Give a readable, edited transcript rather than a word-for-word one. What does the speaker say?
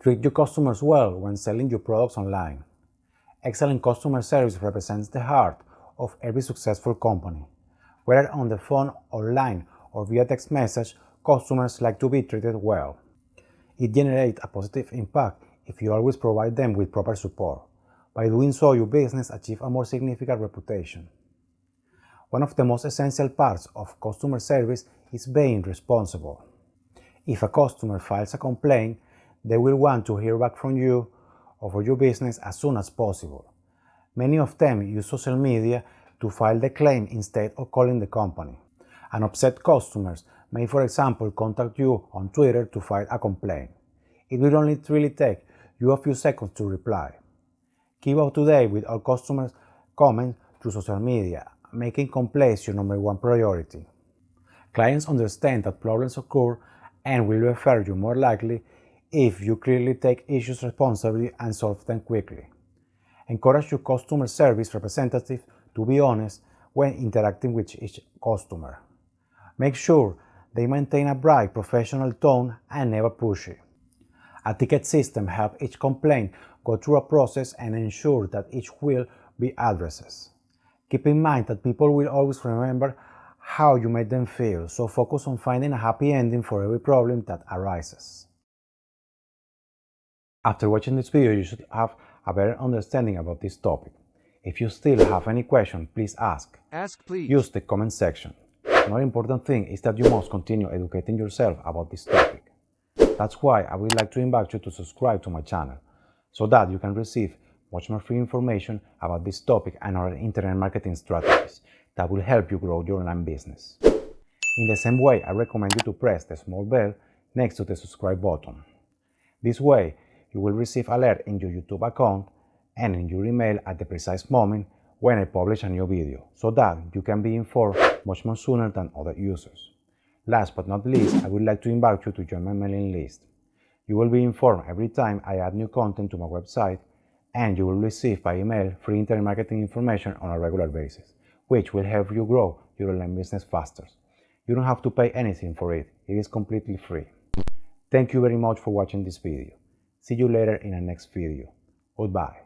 Treat your customers well when selling your products online. Excellent customer service represents the heart of every successful company. Whether on the phone, online, or via text message, customers like to be treated well. It generates a positive impact if you always provide them with proper support. By doing so, your business achieves a more significant reputation. One of the most essential parts of customer service is being responsible. If a customer files a complaint, they will want to hear back from you or for your business as soon as possible. Many of them use social media to file the claim instead of calling the company. An upset customer may, for example, contact you on Twitter to file a complaint. It will only really take you a few seconds to reply. Keep up to date with all customers' comments through social media, making complaints your number one priority. Clients understand that problems occur and will refer you more likely if you clearly take issues responsibly and solve them quickly. Encourage your customer service representative to be honest when interacting with each customer. Make sure they maintain a bright, professional tone and never pushy. A ticket system helps each complaint go through a process and ensure that each will be addressed. Keep in mind that people will always remember how you made them feel, so focus on finding a happy ending for every problem that arises. After watching this video, you should have a better understanding about this topic. If you still have any question, please ask. Ask, please. Use the comment section. Another important thing is that you must continue educating yourself about this topic. That's why I would like to invite you to subscribe to my channel, so that you can receive much more free information about this topic and other internet marketing strategies that will help you grow your online business. In the same way, I recommend you to press the small bell next to the subscribe button. This way, you will receive alert in your YouTube account and in your email at the precise moment when I publish a new video, so that you can be informed much more sooner than other users. Last but not least, I would like to invite you to join my mailing list. You will be informed every time I add new content to my website, and you will receive by email free internet marketing information on a regular basis, which will help you grow your online business faster. You don't have to pay anything for it. It is completely free. Thank you very much for watching this video. See you later in the next video. Goodbye.